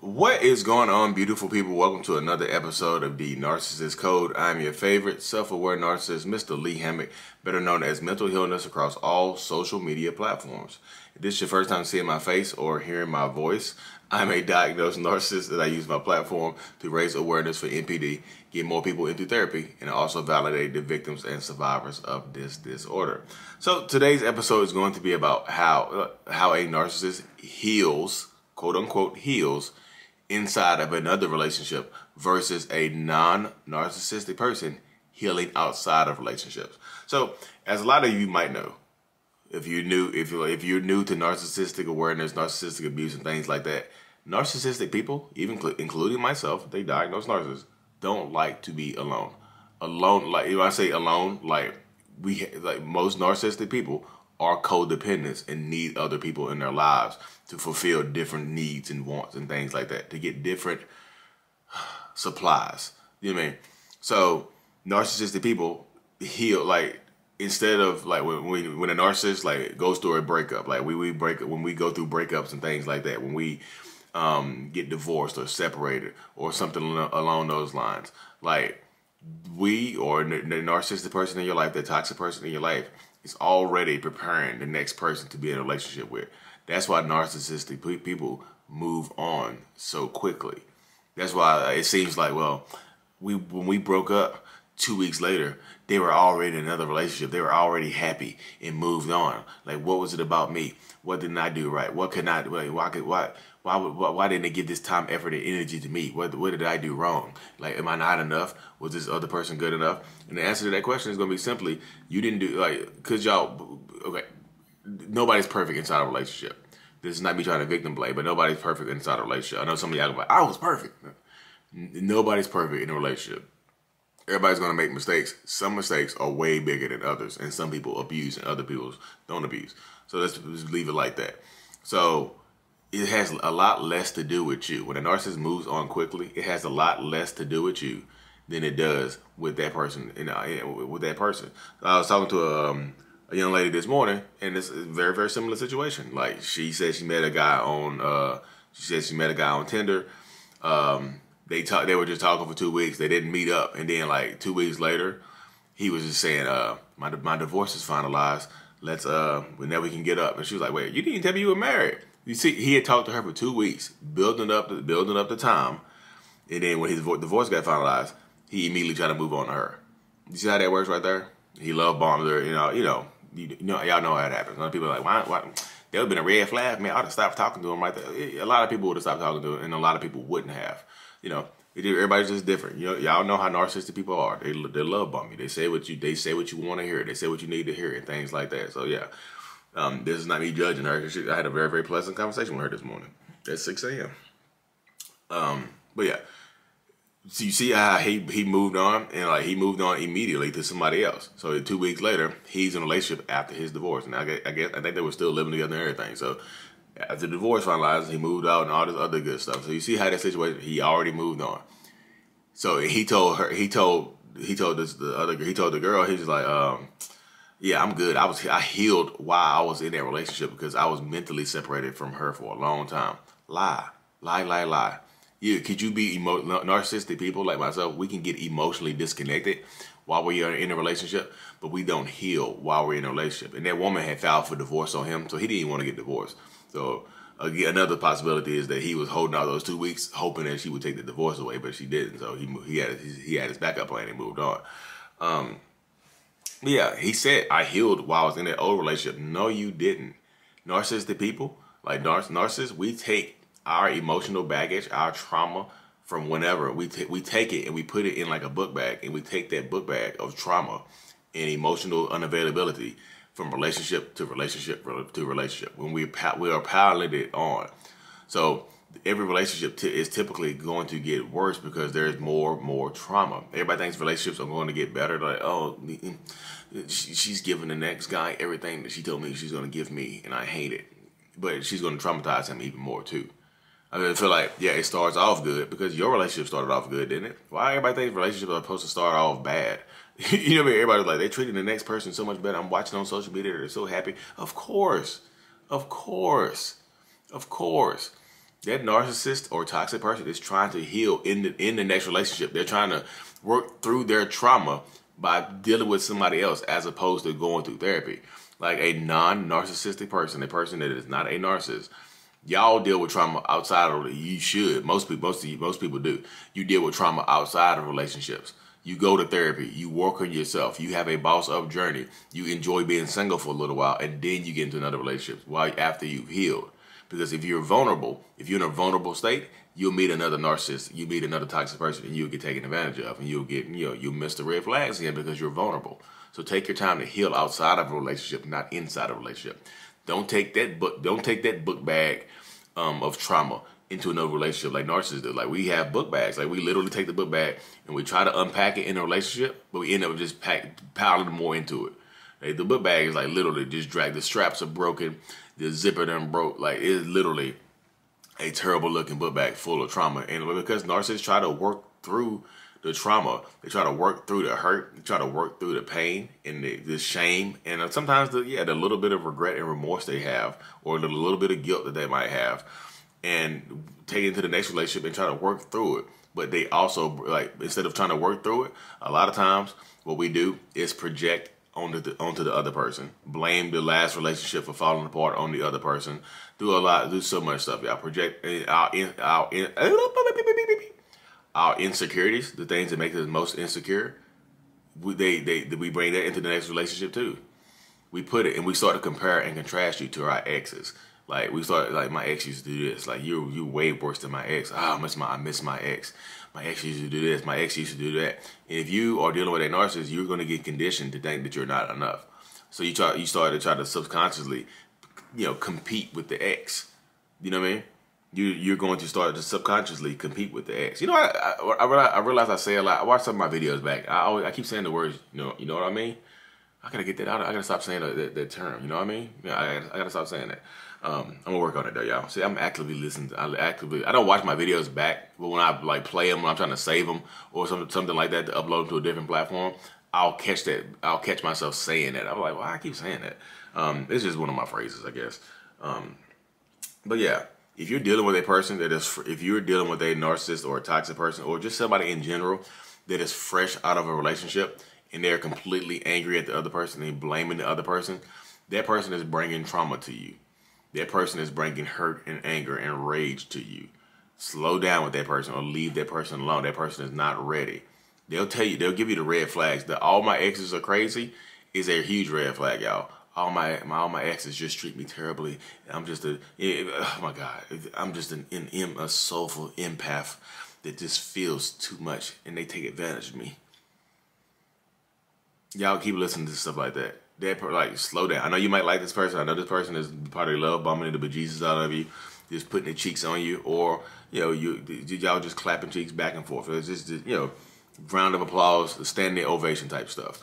What is going on, beautiful people? Welcome to another episode of the Narcissist Code. I'm your favorite self-aware narcissist, Mr. Lee Hammock, better known as Mental Healness across all social media platforms. If this is your first time seeing my face or hearing my voice, I'm a diagnosed narcissist that I use my platform to raise awareness for NPD, get more people into therapy, and also validate the victims and survivors of this disorder. So today's episode is going to be about how a narcissist heals, quote unquote, heals inside of another relationship versus a non-narcissistic person healing outside of relationships. So, as a lot of you might know, if you're new to narcissistic awareness, narcissistic abuse, and things like that, narcissistic people, even including myself, they diagnosed narcissists, don't like to be alone. Alone, like when I say alone, like most narcissistic people are codependents and need other people in their lives to fulfill different needs and wants and things like that, to get different supplies. You know what I mean? So narcissistic people heal, like, instead of like when a narcissist like goes through a breakup, like when we go through breakups and things like that, when we get divorced or separated or something along those lines, like we or the narcissistic person in your life, the toxic person in your life, is already preparing the next person to be in a relationship with. That's why narcissistic people move on so quickly. That's why it seems like, well, when we broke up 2 weeks later, they were already in another relationship. They were already happy and moved on. Like, what was it about me? What didn't I do right? What could I do? Why didn't they give this time, effort, and energy to me? What did I do wrong? Like, am I not enough? Was this other person good enough? And the answer to that question is going to be simply, you didn't do, like, because y'all, okay, nobody's perfect inside a relationship. This is not me trying to victim blame, but nobody's perfect inside a relationship. I know some of y'all are like, I was perfect. Nobody's perfect in a relationship. Everybody's going to make mistakes. Some mistakes are way bigger than others, and some people abuse and other people don't abuse. So let's just leave it like that. So it has a lot less to do with you. When a narcissist moves on quickly, it has a lot less to do with you than it does with that person. With that person, I was talking to a young lady this morning, and it's a very, very similar situation. Like, she said she met a guy on Tinder. They were just talking for 2 weeks. They didn't meet up, and then like 2 weeks later, he was just saying, my divorce is finalized. Let's whenever we can get up. And she was like, wait, you didn't tell me you were married. You see, he had talked to her for 2 weeks, building up the time, and then when his divorce got finalized, he immediately tried to move on to her. You see how that works right there? He love bombed her. Y'all know how it happens. Other people are like, why? That would have been a red flag. Man, I ought to stop talking to him right there. A lot of people would have stopped talking to him, and a lot of people wouldn't have. Everybody's just different. Y'all know how narcissistic people are. They love bomb you. They say what you want to hear. They say what you need to hear, and things like that. So yeah, this is not me judging her. I had a very, very pleasant conversation with her this morning at 6 a.m. But yeah, so you see how he moved on, and like he moved on immediately to somebody else. So 2 weeks later, he's in a relationship after his divorce, and I think they were still living together and everything. So after the divorce finalized, he moved out and all this other good stuff. So you see how that situation, he already moved on. So he told the girl, he was like, yeah, I'm good. I healed while I was in that relationship because I was mentally separated from her for a long time. Lie. Yeah, could you be narcissistic people like myself? We can get emotionally disconnected while we are in a relationship, but we don't heal while we're in a relationship. And that woman had filed for divorce on him, so he didn't even want to get divorced. So again, another possibility is that he was holding out those 2 weeks, hoping that she would take the divorce away, but she didn't. So he had his backup plan and moved on. Yeah, he said, I healed while I was in that old relationship. No, you didn't. Narcissistic people, like narcissists, we take our emotional baggage, our trauma from whenever. We take it and we put it in like a book bag, and we take that book bag of trauma and emotional unavailability from relationship to relationship to relationship when we are piling it on. So every relationship is typically going to get worse because there's more trauma. Everybody thinks relationships are going to get better. Like, oh, she's giving the next guy everything that she told me she's going to give me, and I hate it. But she's going to traumatize him even more too. I feel like, yeah, it starts off good because your relationship started off good, didn't it? Why everybody thinks relationships are supposed to start off bad? You know what I mean? Everybody's like, they're treating the next person so much better. I'm watching on social media. They're so happy. Of course. That narcissist or toxic person is trying to heal in the next relationship. They're trying to work through their trauma by dealing with somebody else as opposed to going through therapy. Like a non-narcissistic person, a person that is not a narcissist, y'all deal with trauma outside of it. You should. Most people do. You deal with trauma outside of relationships. You go to therapy. You work on yourself. You have a boss up journey. You enjoy being single for a little while, and then you get into another relationship after you've healed. Because if you're vulnerable, if you're in a vulnerable state, you'll meet another narcissist, you meet another toxic person, and you'll get taken advantage of, and you'll get, you'll miss the red flags again because you're vulnerable. So take your time to heal outside of a relationship, not inside of a relationship. Don't take that book bag of trauma into another relationship like narcissists do. Like, we have book bags. Like, we literally take the book bag and we try to unpack it in a relationship, but we end up just piling more into it. Like, the book bag is like literally just drag. The straps are broken. The zipper done broke. Like, it is literally a terrible looking book bag full of trauma. And because narcissists try to work through the trauma, they try to work through the hurt, they try to work through the pain and the shame, and sometimes the little bit of regret and remorse they have, or the little bit of guilt that they might have, and take it to the next relationship and try to work through it. But they also, like, instead of trying to work through it, a lot of times what we do is project onto the other person, blame the last relationship for falling apart on the other person, do so much stuff. Y'all project our insecurities, the things that make us most insecure. We bring that into the next relationship too. We put it and we start to compare and contrast you to our exes. Like, we start, like, my ex used to do this. Like, you way worse than my ex. I miss my ex. My ex used to do this. My ex used to do that. And if you are dealing with a narcissist, you're going to get conditioned to think that you're not enough. So you start to try to subconsciously, compete with the ex. You know what I mean? You're going to start to subconsciously compete with the ex. You know, I realize I say a lot. I watch some of my videos back. I keep saying the words, you know what I mean? I gotta get that out. I gotta stop saying that term. You know what I mean? Yeah, I gotta stop saying that. I'm gonna work on it though, y'all. See, I'm actively listening. I don't watch my videos back, but when I like play them, when I'm trying to save them or something like that to upload them to a different platform, I'll catch that. I'll catch myself saying that. I'm like, well, I keep saying that. It's just one of my phrases, I guess. But yeah, if you're dealing with a person if you're dealing with a narcissist or a toxic person or just somebody in general that is fresh out of a relationship and they're completely angry at the other person and blaming the other person, that person is bringing trauma to you. That person is bringing hurt and anger and rage to you. Slow down with that person or leave that person alone. That person is not ready. They'll give you the red flags. That all my exes are crazy is a huge red flag, y'all. All my exes just treat me terribly. I'm just oh my God, I'm just a soulful empath that just feels too much and they take advantage of me. Y'all keep listening to stuff like that. Like, slow down. I know you might like this person. I know this person is part of your love, bombing the bejesus out of you, just putting their cheeks on you, or y'all just clapping cheeks back and forth. It's just round of applause, standing ovation type stuff.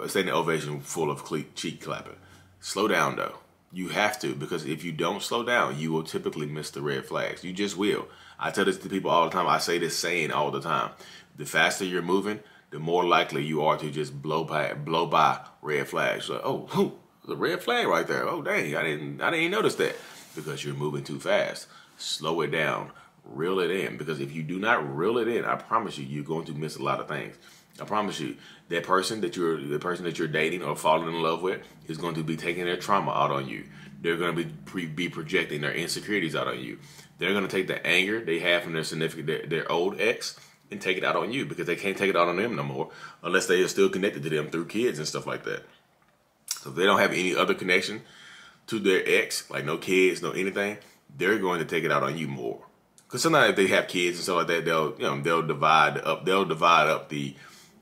Standing ovation full of cheek clapping. Slow down though. You have to, because if you don't slow down, you will typically miss the red flags. You just will. I tell this to people all the time. I say this saying all the time. The faster you're moving, the more likely you are to just blow by red flags. So, oh, the red flag right there. Oh, dang, I didn't notice that, because you're moving too fast. Slow it down, reel it in, because if you do not reel it in, I promise you, you're going to miss a lot of things. I promise you, the person that you're dating or falling in love with is going to be taking their trauma out on you. They're going to be projecting their insecurities out on you. They're going to take the anger they have from their old ex and take it out on you, because they can't take it out on them no more unless they are still connected to them through kids and stuff like that. So if they don't have any other connection to their ex, like no kids, no anything, they're going to take it out on you more. Because sometimes if they have kids and stuff like that, they'll divide up the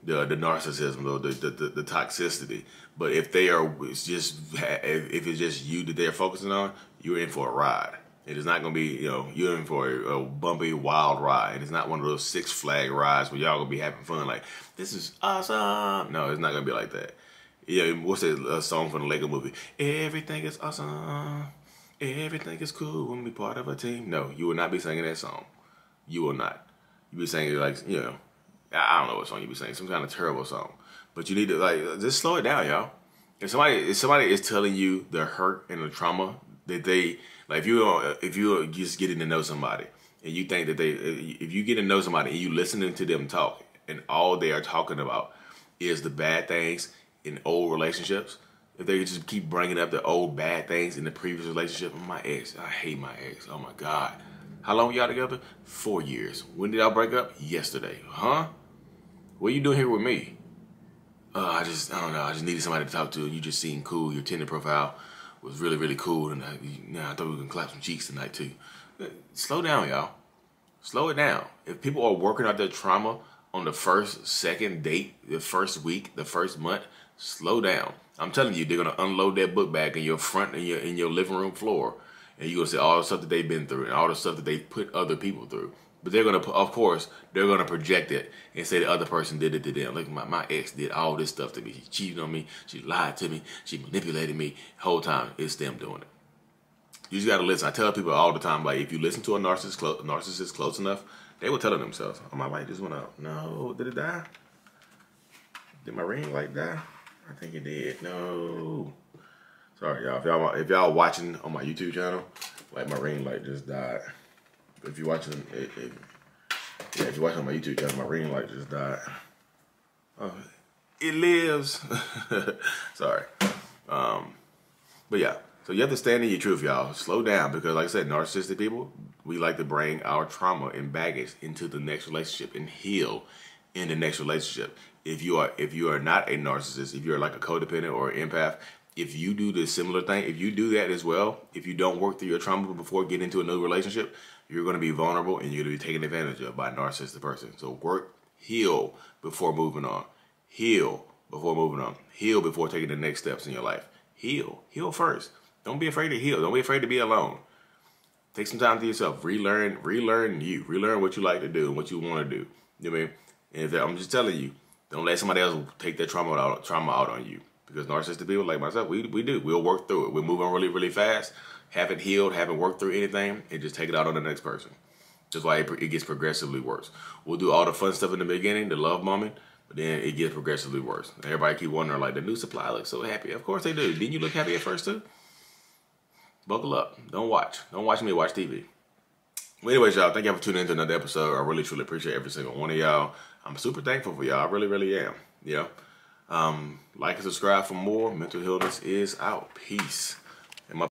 narcissism or the toxicity. But if it's just you that they're focusing on, you're in for a ride. It is not going to be, you're in for a bumpy, wild ride. It's not one of those Six Flag rides where y'all going to be having fun like, this is awesome. No, it's not going to be like that. Yeah, what's that song from the Lego movie? Everything is awesome. Everything is cool when we part of a team. No, you will not be singing that song. You will not. You be singing like, I don't know what song you be singing. Some kind of terrible song. But you need to, just slow it down, y'all. If somebody is telling you the hurt and the trauma that they, like if you're just getting to know somebody and you think that if you get to know somebody and you listening to them talk and all they are talking about is the bad things in old relationships, if they just keep bringing up the old bad things in the previous relationship, my ex, I hate my ex, oh my God. How long y'all together? 4 years. When did y'all break up? Yesterday. Huh? What are you doing here with me? I don't know. I just needed somebody to talk to. You just seemed cool. Your Tinder profile was really, really cool. And I thought we were going to clap some cheeks tonight too. Slow down, y'all. Slow it down. If people are working out their trauma on the first, second date, the first week, the first month, slow down. I'm telling you, they're going to unload that book bag in your front, in your living room floor. And you're going to see all the stuff that they've been through and all the stuff that they've put other people through. But they're going to, of course, they're going to project it and say the other person did it to them. Like my ex did all this stuff to me. She cheated on me. She lied to me. She manipulated me. The whole time, it's them doing it. You just got to listen. I tell people all the time, like, if you listen to a narcissist close enough, they will tell themselves, oh, my light just went out. No, did it die? Did my ring light die? I think it did. No. Sorry, y'all. If y'all watching on my YouTube channel, like my ring light just died. If you're watching, if you're watching on my YouTube channel, my ring light just died. Oh, it lives. Sorry. But yeah. So you have to stand in your truth, y'all. Slow down, because like I said, narcissistic people, we like to bring our trauma and baggage into the next relationship and heal in the next relationship. If you are not a narcissist, if you're like a codependent or an empath, if you do the similar thing, if you do that as well, if you don't work through your trauma before getting into a new relationship, you're going to be vulnerable and you're going to be taken advantage of by a narcissistic person. So work, heal before moving on. Heal before moving on. Heal before taking the next steps in your life. Heal. Heal first. Don't be afraid to heal. Don't be afraid to be alone. Take some time to yourself. Relearn you. Relearn what you like to do and what you want to do. You know what I mean? And I'm just telling you, don't let somebody else take their trauma out on you. Because narcissistic people like myself, we do. We'll work through it. We'll move on really, really fast. Haven't healed, haven't worked through anything, and just take it out on the next person. That's why it gets progressively worse. We'll do all the fun stuff in the beginning, the love moment, but then it gets progressively worse. Everybody keep wondering, like, the new supply looks so happy. Of course they do. Didn't you look happy at first too? Buckle up. Don't watch. Don't watch me watch TV. Well, anyways, y'all, thank y'all for tuning in to another episode. I really, truly appreciate every single one of y'all. I'm super thankful for y'all. I really, really am. Yeah. Like and subscribe for more. Mental Illness is out. Peace.